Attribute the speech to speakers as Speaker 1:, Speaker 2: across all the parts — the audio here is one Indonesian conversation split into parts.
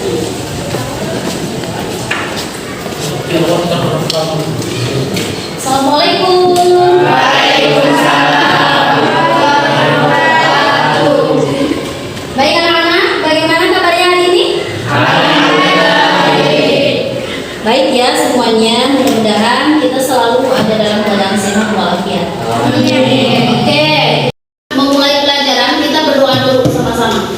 Speaker 1: Assalamualaikum. Baik anak-anak, bagaimana kabarnya hari ini? Baik ya semuanya, mudah-mudahan kita selalu ada dalam keadaan sehat walafiat. Oke, memulai pelajaran kita berdoa dulu sama-sama.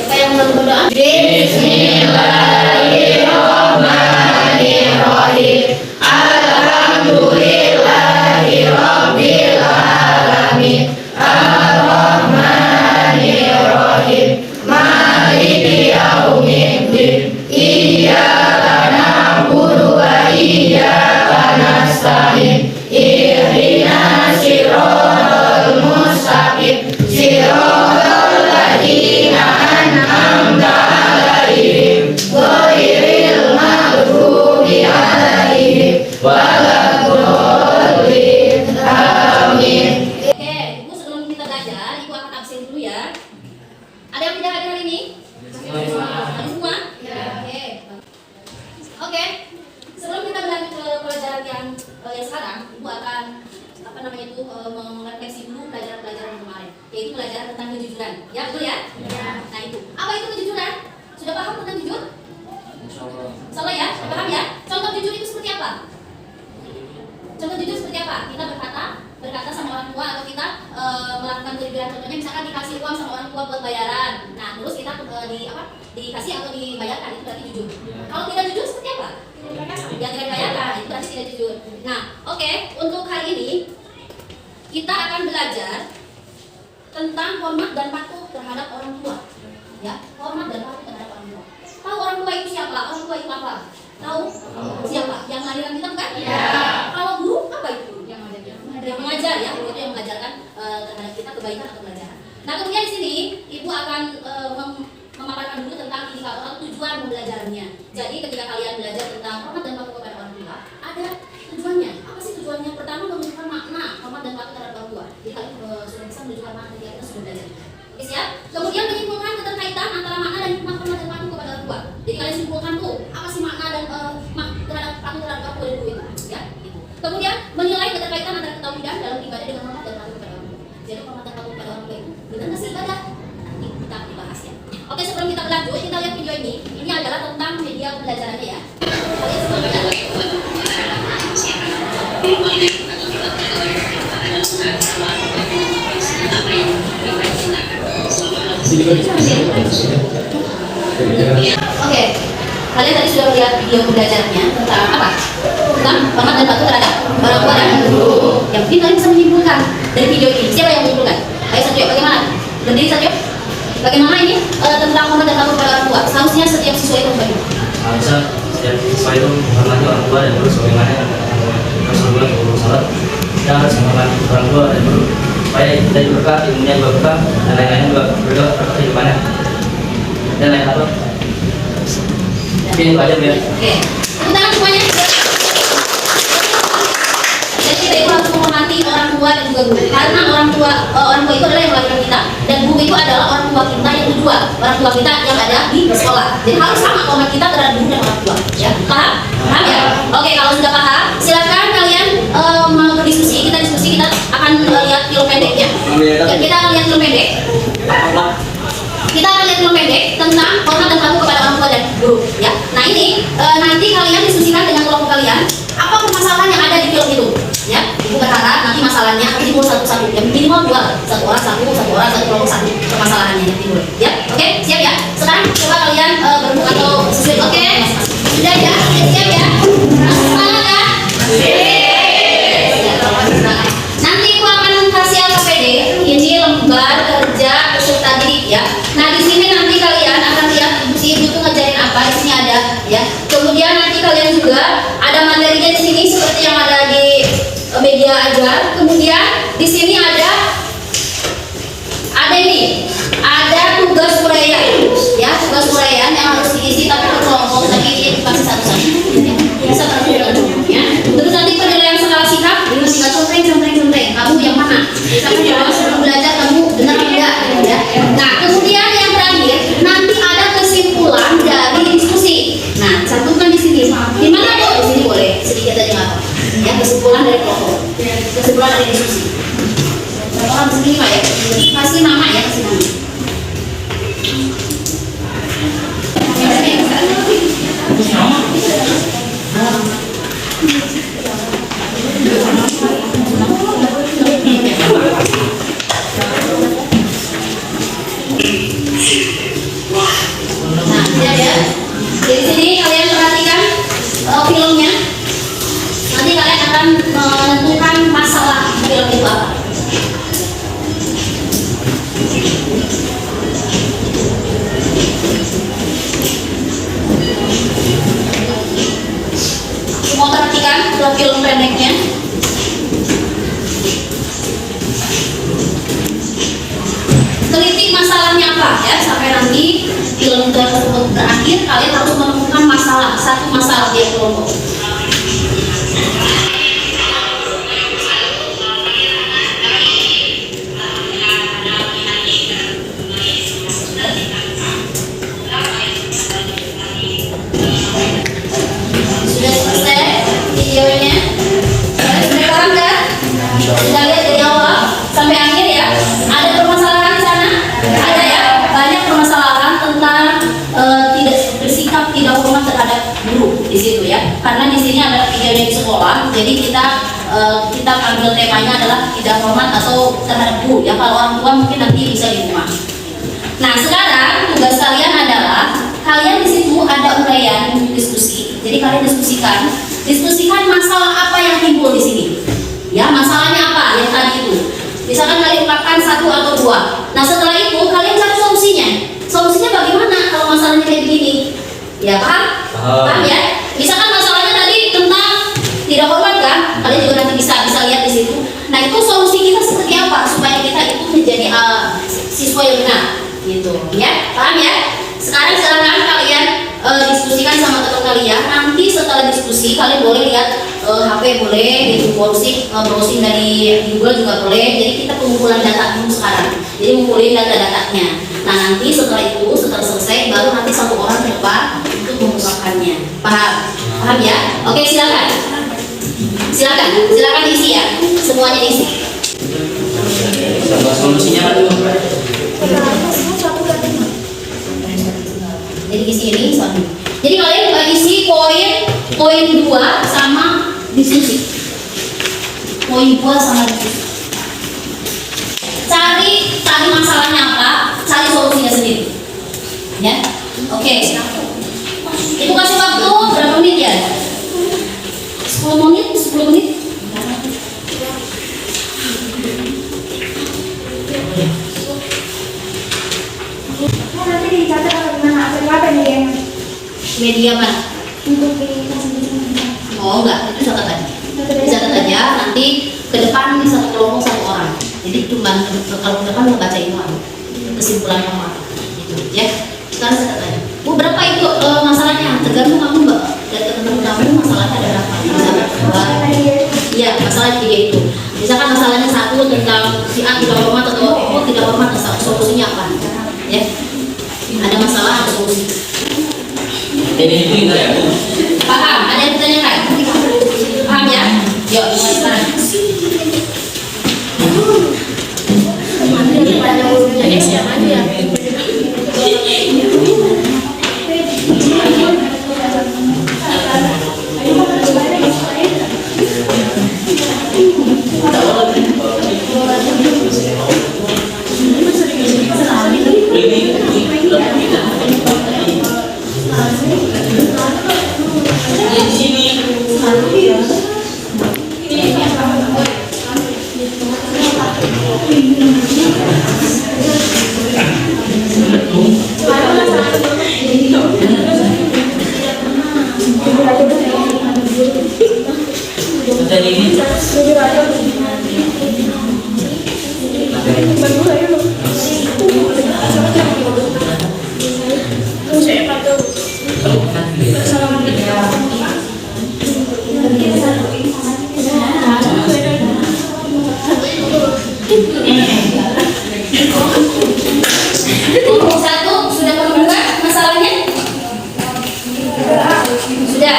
Speaker 1: Siapa yang mau berdoa? Bismillahirrahmanirrahim. Alhamdulillahirabbil alamin. Ar-Rahmanirrahim. Maliki yaumiddin. Iyyaka na'budu wa iyyaka nasta'in. Ihdinas siratal mustaqim. Siratal ladzina an'amta 'alaihim ghairil maghdubi 'alaihim waladdallin. Amin. Oke, Ibu sebelum kita belajar, Ibu akan absen dulu ya. Ada yang tidak hadir hari ini? Ada semua? Ya. Oke. Sebelum kita berlanjut ke pelajaran yang sekarang, Ibu akan merefleksi dulu pelajaran-pelajaran kemarin, yaitu pelajaran tentang kejujuran. Ya, betul ya? Ya. Nah, itu. Apa itu kejujuran? Sudah paham tentang jujur? Insyaallah ya, sudah paham ya? Contoh jujur itu seperti apa? Contoh jujur seperti apa? Kita berkata sama orang tua, atau kita melakukan kejujuran. Contohnya misalkan dikasih uang sama orang tua buat bayaran. Nah, terus kita dikasih atau dibayarkan, itu berarti jujur. Kalau tidak jujur seperti apa? Ya, tidak dibayarkan, itu berarti tidak jujur. Nah, oke, untuk hari ini kita akan belajar tentang hormat dan patuh terhadap orang tua. Ya, hormat dan patuh terhadap orang tua. Tahu orang tua itu siapa? Orang tua itu apa? Tahu? Siapa? Yang melahirkan kita bukan? Ya. Kalau guru apa itu? Yang mengajar ya, guru itu yang mengajarkan terhadap kita kebaikan atau pelajaran. Nah, kemudian di sini Ibu akan memaparkan dulu tentang indikator atau tujuan pembelajarannya. Jadi ketika kalian belajar tentang hormat dan patuh kepada orang tua, ada tujuannya. Apa sih tujuannya? Pertama, menunjukkan makna hormat dan patuh terhadap orang tua. Jadi kalian sudah bisa menunjukkan makna ketika kita sudah belajar. Oke, siap? Kemudian menyimpulkan keterkaitan antara makna dan hikmah hormat dan patuh kepada orang tua. Jadi kalian simpulkan tuh apa sih makna dan terhadap patuh terhadap orang tua dan guru itu, ya? Gitu. Kemudian menilai keterkaitan antara ketauhidan dalam ibadah dengan hormat dan patuh kepada orang tua. Jadi hormat dan patuh kepada orang tua itu benar nggak sih ibadah? Nanti kita akan dibahas ya. Oke, sebelum kita berlanjut, kita lihat video ini. Ini adalah tentang media pembelajarannya ya. Kalian semua lihat. Oke, kalian tadi sudah melihat video pembelajarannya tentang apa? Tentang hormat dan patuh terhadap orang tua dan guru. Yang mungkin kalian bisa menyimpulkan dari video ini. Siapa yang menyimpulkan? Ayo satu yuk, bagaimana? Berdiri satu yuk. Bagaimana ini tentang hormat dan patuh kepada orang tua? Seharusnya setiap siswa itu bagaimana?
Speaker 2: Harusnya setiap siswa itu menghormati orang tua dan guru sebagaimana Rasulullah SAW. Kita harus menghormati orang tua dan guru supaya kita juga berkah, ilmunya juga berkah, dan lain-lainnya juga berkah kehidupannya. Dan lain apa? Oke, itu aja ya.
Speaker 1: Oke, tepuk tangan semuanya. Jadi kita itu harus menghormati orang tua dan juga guru. Karena orang tua itu adalah yang melahirkan kita, dan guru itu adalah orang tua kita yang kedua, orang tua kita yang ada di sekolah. Jadi harus sama hormat kita terhadap guru dan orang tua. Ya, paham? Paham ya? Oke, kalau sudah paham, silakan kalian mau berdiskusi. Kita akan lihat film pendeknya. Kita akan lihat film pendek. Kita akan lihat film pendek tentang hormat dan patuh kepada orang tua dan guru. Ya, nah ini nanti kalian diskusikan dengan kelompok kalian. Apa permasalahan yang ada di film itu? Ya, Ibu berharap nanti masalahnya akan timbul satu-satu. Ya, minimal dua, satu orang satu kelompok satu permasalahannya yang timbul. Ya, oke, siap ya. Sekarang coba kalian berdua atau sesuai. Oke, sudah ya, siap ya. Semangat ya. Nanti Ibu akan kasih AKPD. Ini lembar kerja peserta didik ya. Nah, di sini nanti kalian akan lihat si Ibu tuh ngajarin apa. Di sini ada ya. Kemudian nanti kalian juga ada materinya di sini seperti yang ada di media ajar. Kemudian di sini ada ini, ada tugas uraian ya, tugas uraian yang harus diisi tapi per kelompok, tapi ini dikasih satu-satu ya. Bisa ya. Terus nanti penilaian skala sikap, tinggal contreng. Kamu yang mana? Kamu jawab sebelum belajar kamu benar atau enggak ya. Nah, kemudian yang terakhir nanti ada kesimpulan dari Terakhir kalian harus menemukan satu masalah di kelompok. Sudah selesai videonya? Sudah paham kan? Sudah lihat dari awal sampai akhir ya? Ada permasalahan di sana? Ada ya? Banyak permasalahan tentang tidak bersikap tidak hormat terhadap guru di situ ya. Karena di sini adalah videonya di sekolah, jadi kita ambil temanya adalah tidak hormat atau terhadap guru ya. Kalau orang tua mungkin nanti bisa di rumah. Nah sekarang tugas kalian adalah kalian di situ ada uraian diskusi. Jadi kalian diskusikan masalah apa yang timbul di sini. Ya masalahnya apa yang tadi itu. Misalkan kalian ungkapkan satu atau dua. Nah setelah itu kalian cari solusinya. Solusinya bagaimana kalau masalahnya kayak begini? Ya paham? Paham ya? Misalkan masalahnya tadi tentang tidak hormat kan? Kalian juga nanti bisa lihat di situ. Nah itu solusi kita seperti apa supaya kita itu menjadi siswa yang benar, gitu. Ya, paham ya? Sekarang silakan kalian diskusikan sama teman kalian. Nanti setelah diskusi kalian boleh lihat HP boleh, gitu, browsing dari Google juga boleh. Jadi kita pengumpulan data dulu sekarang. Jadi ngumpulin data-datanya. Nah nanti setelah itu, setelah selesai, baru nanti satu orang ke depan untuk mengungkapkannya. Paham? Paham ya? Oke silakan. Silakan diisi ya. Semuanya diisi.
Speaker 2: Solusinya apa tuh?
Speaker 1: Jadi isi ini satu. Jadi kalian isi poin 2 sama diskusi. Poin 2 sama diskusi. Cari masalahnya apa, cari solusinya sendiri. Ya. Oke. Itu kasih waktu berapa menit ya? 10 menit.
Speaker 3: Nanti dicatat atau gimana? Apa nih yang
Speaker 1: Media mana?
Speaker 3: untuk di
Speaker 1: Oh enggak, itu catat aja. Nanti ke depan satu kelompok satu orang. Jadi cuma kalau ke depan nggak baca itu kesimpulan kamu gitu ya. Sekarang catat aja. Bu berapa itu masalahnya? Tergantung kamu mbak. Dan teman-teman kamu masalahnya ada berapa? Iya masalah 3 itu. Misalkan masalahnya satu tentang si A tidak hormat atau tidak hormat, solusinya apa? Ya. Ada masalah ada solusi.
Speaker 2: Ini kita ya Bu.
Speaker 1: Paham? Ada yang ditanyakan? Paham ya? Yuk, mulai sekarang. Satu sudah menemukan masalahnya? Sudah.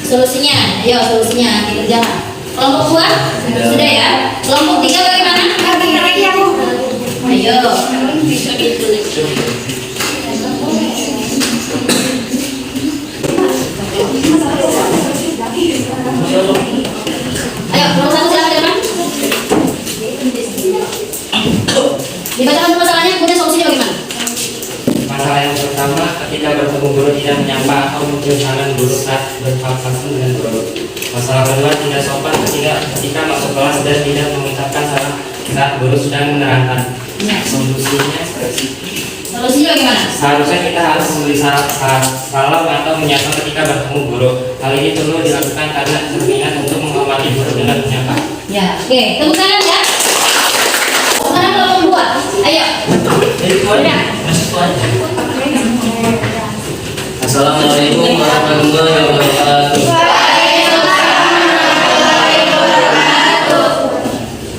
Speaker 1: Solusinya, ayo solusinya dikerjakan. Kelompok 2 sudah ya. Kelompok 3 bagaimana?
Speaker 3: lagi aku.
Speaker 1: Ayo. Ayo, kelompok 1 silakan depan. Dibacakan masalahnya, kemudian solusinya bagaimana?
Speaker 2: Masalah yang pertama, ketika bertemu guru tidak menyapa atau mencium guru saat berpapasan dengan guru. Masalah kedua, tidak sopan ketika masuk kelas dan tidak mengucapkan salam saat guru sedang menerangkan. Solusinya
Speaker 1: bagaimana?
Speaker 2: seharusnya kita harus memberi salam atau menyapa ketika bertemu guru. Hal ini perlu dilakukan karena cerminan untuk menghormati guru dengan menyapa.
Speaker 1: Ya, oke. Tepuk tangan ya. Sekarang kelompok 2. Ayo.
Speaker 2: Jadi masuk aja. Assalamualaikum warahmatullahi wabarakatuh.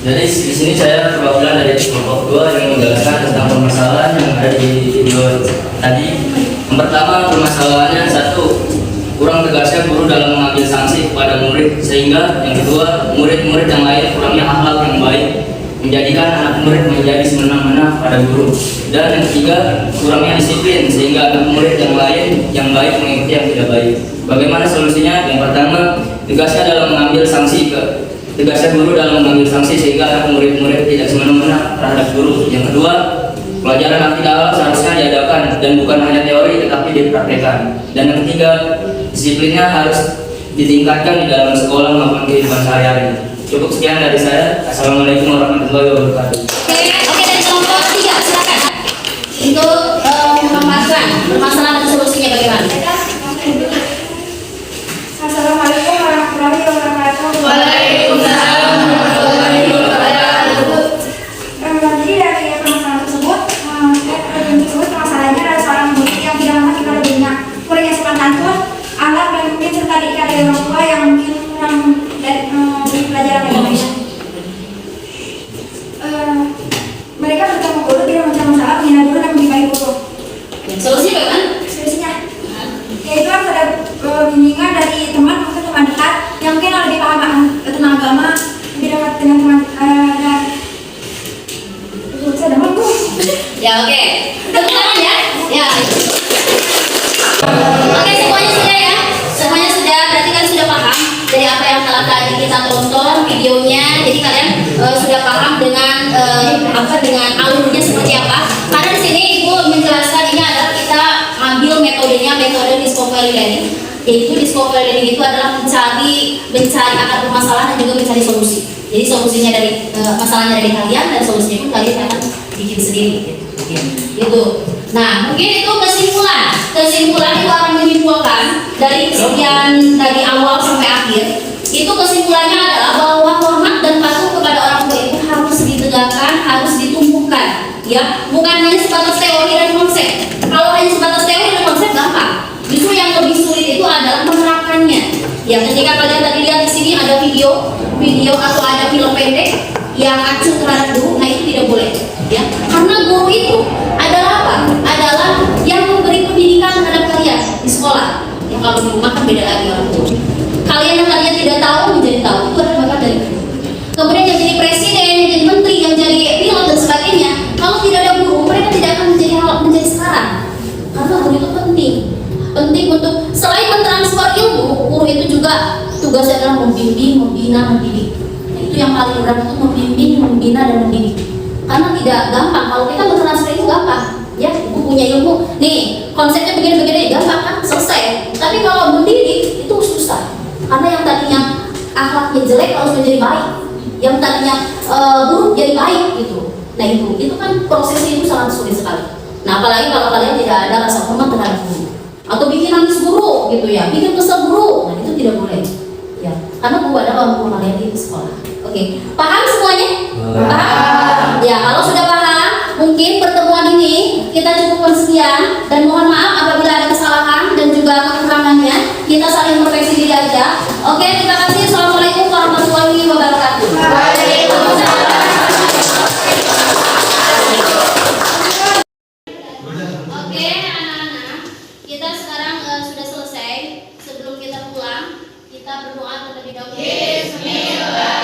Speaker 2: Jadi di sini saya perwakilan dari kelompok 2 yang menjelaskan tentang permasalahan yang ada di video tadi. Yang pertama, permasalahannya satu, kurang tegasnya guru dalam mengambil sanksi kepada murid, sehingga yang kedua, murid-murid yang lain kurangnya akhlak yang baik menjadikan anak murid menjadi semena-mena pada guru. Dan yang ketiga, kurangnya disiplin sehingga anak murid yang lain yang baik mengikuti yang tidak baik. Bagaimana solusinya? Yang pertama, tegasnya dalam mengambil sanksi tegasnya guru dalam mengambil sanksi sehingga anak murid-murid tidak semena-mena terhadap guru. Yang kedua, pelajaran aktif awal seharusnya diadakan dan bukan hanya teori tetapi dipraktekkan. Dan yang ketiga, disiplinnya harus ditingkatkan di dalam sekolah maupun kehidupan sehari-hari. Cukup sekian dari saya. Assalamualaikum warahmatullahi wabarakatuh.
Speaker 1: Oke, dari kelompok 3 silakan. Itu memaparkan permasalahan dan solusinya bagaimana?
Speaker 3: Assalamualaikum warahmatullahi wabarakatuh.
Speaker 1: Waalaikumsalam warahmatullahi wabarakatuh.
Speaker 3: Jadi dari permasalahan tersebut, permasalahannya adalah seorang murid yang tidak memahami kelebihannya. Murid yang suka santun, alat dan mungkin serta diikat dari orang tua yang mungkin kurang dari pelajaran agamanya. Mereka bertemu guru tidak mencari masalah, menghina guru dan mengibai guru.
Speaker 1: Solusinya bagaimana?
Speaker 3: Solusinya, yaitu harus ada bimbingan dari teman, mungkin teman dekat yang mungkin lebih paham tentang agama, lebih dekat dengan teman dan saya demen bu.
Speaker 1: Ya oke. Tepuk tangan ya. Ya. Oke, semuanya sudah ya. Semuanya sudah. Berarti kan sudah paham dari apa yang telah tadi kita tonton videonya. Jadi kalian sudah paham dengan dengan alurnya seperti apa. Karena di sini Ibu menjelaskan ini adalah kita ambil metodenya metode discovery learning. Yaitu discovery learning itu adalah mencari akar permasalahan dan juga mencari solusi. Jadi solusinya dari masalahnya dari kalian dan solusinya pun kalian akan bikin sendiri gitu. Nah, mungkin itu kesimpulan itu akan menyimpulkan dari kesekian dari awal sampai akhir. Itu kesimpulannya adalah bahwa hormat dan patuh kepada orang tua itu harus ditegakkan, harus ditumbuhkan, ya, bukan hanya sebatas teori dan konsep. Kalau hanya sebatas teori dan konsep gampang. Justru yang lebih sulit itu adalah menerapkannya. Ya, ketika kalian tadi lihat di sini ada video atau ada film pendek yang acuh terhadap guru, nah itu tidak boleh, ya. Karena guru itu adalah apa? Adalah yang memberi pendidikan terhadap kalian di sekolah. Ya, kalau di rumah kan beda lagi orang tua. Kalian yang kalian tidak tahu menjadi tahu itu adalah bakat dari guru. Kemudian yang jadi presiden, yang jadi menteri, yang jadi pilot dan sebagainya, kalau tidak ada guru, mereka tidak akan menjadi sekarang. Karena guru itu penting untuk selain mentransfer ilmu, guru itu juga tugasnya adalah membimbing, membina, mendidik. Nah, itu yang paling berat itu membimbing, membina dan mendidik. Karena tidak gampang. Kalau kita mentransfer itu gampang, ya, Ibu punya ilmu, nih konsepnya begini-begini gampang kan, selesai. Tapi kalau mendidik itu susah. Karena yang tadinya akhlaknya jelek harus menjadi baik, yang tadinya buruk jadi baik gitu. Nah itu kan prosesnya itu sangat sulit sekali. Nah apalagi kalau kalian tidak ada rasa hormat terhadap guru, atau bikin nangis guru gitu ya, bikin kesel guru, nah itu tidak boleh. Ya, karena guru adalah orang tua kalian di sekolah. Oke, paham semuanya? Paham? Ya, kalau sudah paham, mungkin pertemuan ini kita cukupkan sekian dan mohon maaf apabila ada kesalahan dan juga kekurangannya. Kita saling memperbaiki diri aja. Oke, terima kasih. Assalamualaikum warahmatullahi wabarakatuh. Waalaikumsalam. Oke, anak-anak, kita sekarang sudah selesai. Sebelum kita pulang, kita berdoa terlebih dahulu. Bismillah.